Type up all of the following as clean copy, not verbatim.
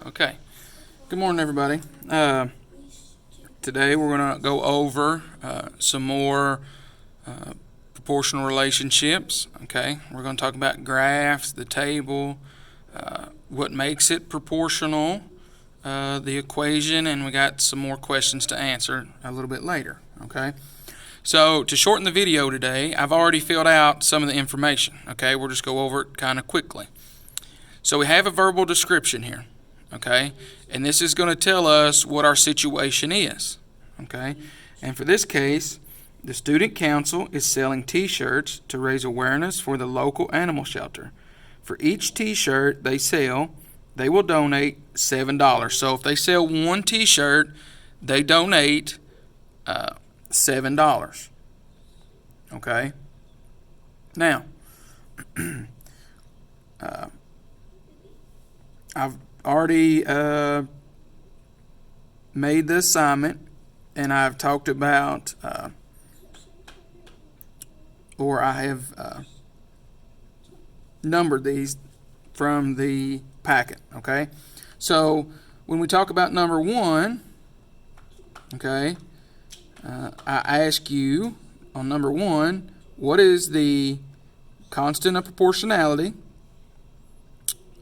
Okay. Good morning, everybody. Today we're going to go over some more proportional relationships. Okay. We're going to talk about graphs, the table, what makes it proportional, the equation, and we got some more questions to answer a little bit later. Okay. So to shorten the video today, I've already filled out some of the information. Okay. We'll just go over it kind of quickly. So we have a verbal description here. Okay, and this is going to tell us what our situation is. Okay, and for this case, the student council is selling t-shirts to raise awareness for the local animal shelter. For each t-shirt they sell, they will donate $7. So if they sell one t-shirt, they donate $7. Okay, now I've already made the assignment, and I've talked about or I have numbered these from the packet. Okay, so when we talk about number one, okay, I ask you on number one, what is the constant of proportionality,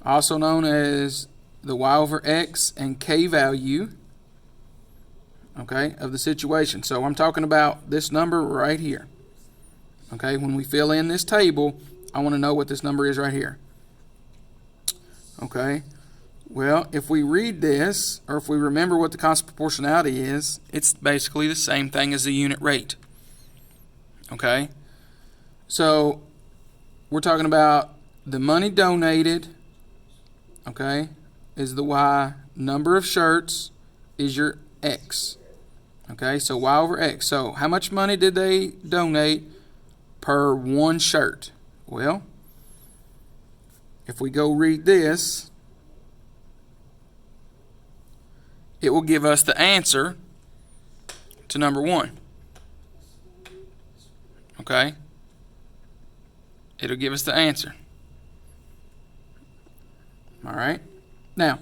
also known as the y over x and k value, okay, of the situation. So I'm talking about this number right here. Okay, when we fill in this table, I want to know what this number is right here. Okay, well, if we read this, or if we remember what the constant proportionality is, it's basically the same thing as the unit rate. Okay, so we're talking about the money donated, okay, is the y, number of shirts is your x. Okay, so y over x. So how much money did they donate per one shirt? Well, if we go read this, it will give us the answer to number one. Okay, it'll give us the answer. All right. Now,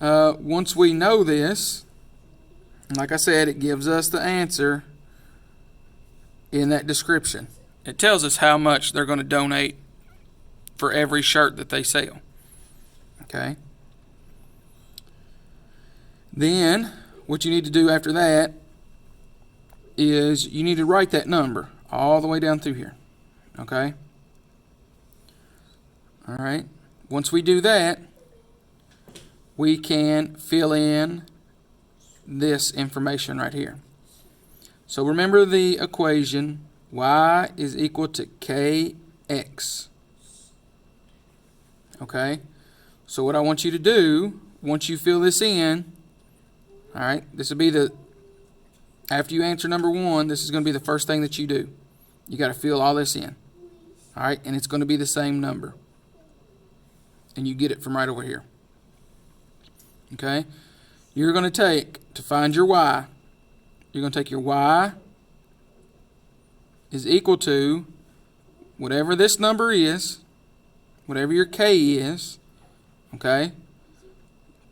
once we know this, like I said, it gives us the answer in that description. It tells us how much they're going to donate for every shirt that they sell. Okay. Then, what you need to do after that is you need to write that number all the way down through here. Okay. All right. Once we do that, we can fill in this information right here. So remember the equation, y is equal to kx. Okay? So what I want you to do, once you fill this in, all right, this will be after you answer number one, this is going to be the first thing that you do. You got to fill all this in. All right? And it's going to be the same number. And you get it from right over here. Okay? You're going to find your y, you're going to take your y is equal to whatever this number is, whatever your k is, okay?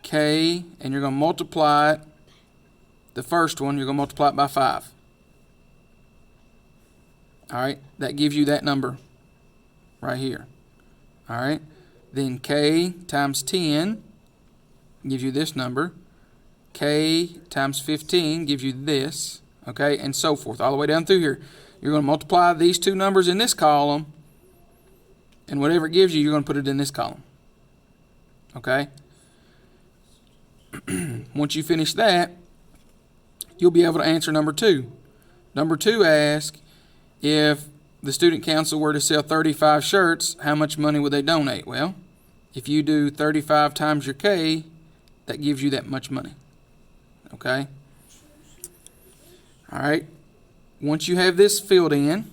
K, and you're going to multiply it, the first one, you're going to multiply it by 5. All right? That gives you that number right here. All right? Then k times 10 gives you this number. K times 15 gives you this. Okay, and so forth, all the way down through here. You're going to multiply these two numbers in this column, and whatever it gives you, you're going to put it in this column. Okay? Once you finish that, you'll be able to answer number two. Number two asks, if the student council were to sell 35 shirts, how much money would they donate? Well, if you do 35 times your K, that gives you that much money. Okay? All right. Once you have this filled in,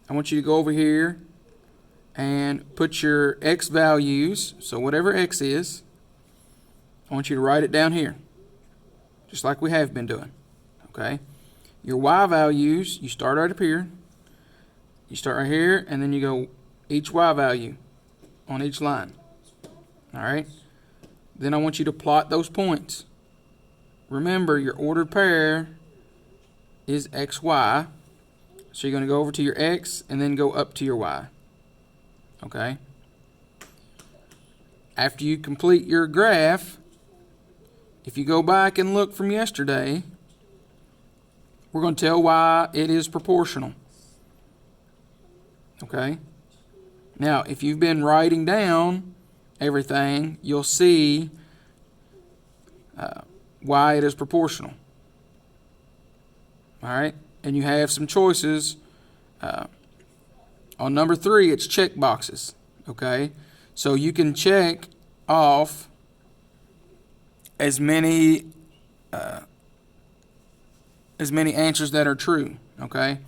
I want you to go over here and put your x values, so whatever x is, I want you to write it down here, just like we have been doing. Okay? Your y values, you start right up here. You start right here, and then you go each y value. on each line. All right? Then I want you to plot those points. Remember, your ordered pair is XY. So you're going to go over to your X and then go up to your Y. Okay? After you complete your graph, if you go back and look from yesterday, we're going to tell why it is proportional. Okay? Now, if you've been writing down everything, you'll see why it is proportional. All right? And you have some choices. On number 3, it's check boxes. Okay? So you can check off as many answers that are true. Okay?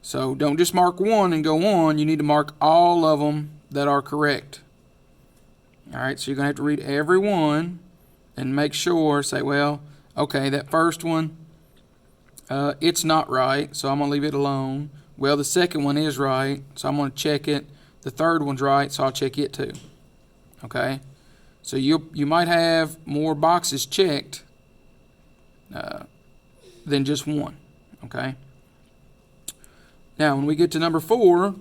So don't just mark one and go on. You need to mark all of them that are correct. All right, so you're going to have to read every one and make sure, say, well, okay, that first one, it's not right, so I'm going to leave it alone. Well, the second one is right, so I'm going to check it. The third one's right, so I'll check it too. Okay? So you might have more boxes checked than just one. Okay? Now, when we get to number 4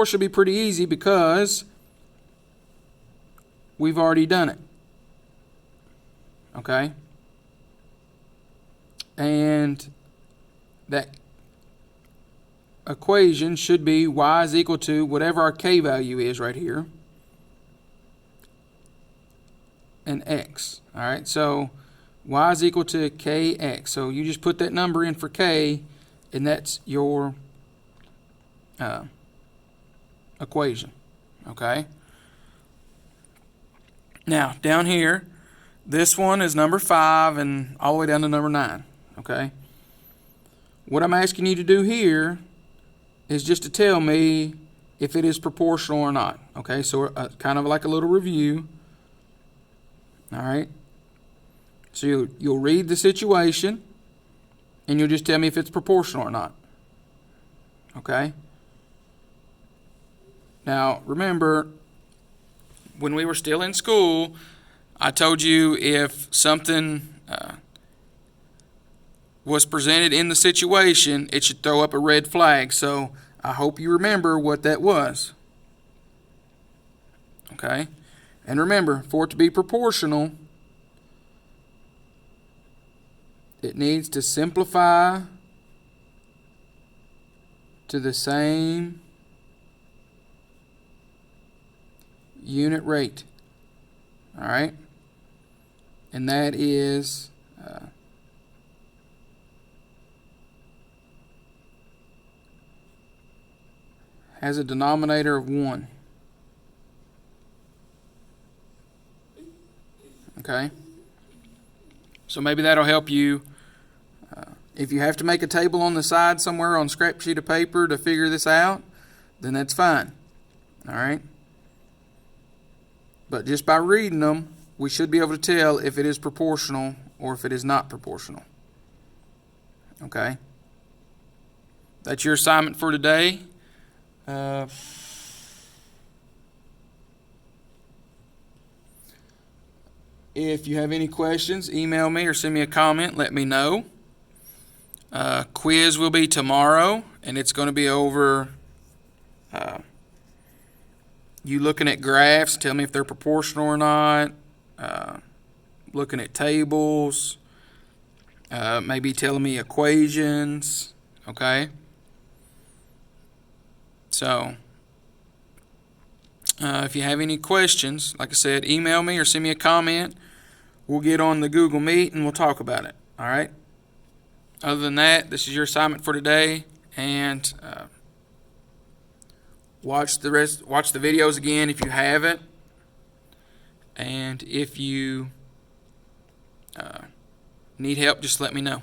should be pretty easy because we've already done it. Okay? And that equation should be y is equal to whatever our k value is right here and x. All right? So y is equal to kx. So you just put that number in for k, and that's your equation. Okay? Now, down here, this one is number 5 and all the way down to number 9. Okay? What I'm asking you to do here is just to tell me if it is proportional or not. Okay? So kind of like a little review. All right? So you'll read the situation, and you'll just tell me if it's proportional or not. Okay? Now, remember, when we were still in school, I told you if something was presented in the situation, it should throw up a red flag. So I hope you remember what that was. Okay? And remember, for it to be proportional, it needs to simplify to the same unit rate. All right? And that is has a denominator of 1. Okay? So maybe that'll help you. If you have to make a table on the side somewhere on a scrap sheet of paper to figure this out, then that's fine. All right? But just by reading them, we should be able to tell if it is proportional or if it is not proportional. Okay? That's your assignment for today. If you have any questions, email me or send me a comment. Let me know. Quiz will be tomorrow, and it's going to be over you looking at graphs, tell me if they're proportional or not, looking at tables, maybe telling me equations, okay? So, if you have any questions, like I said, email me or send me a comment. We'll get on the Google Meet and we'll talk about it, all right? Other than that, this is your assignment for today, and watch the videos again if you haven't, and if you need help, just let me know.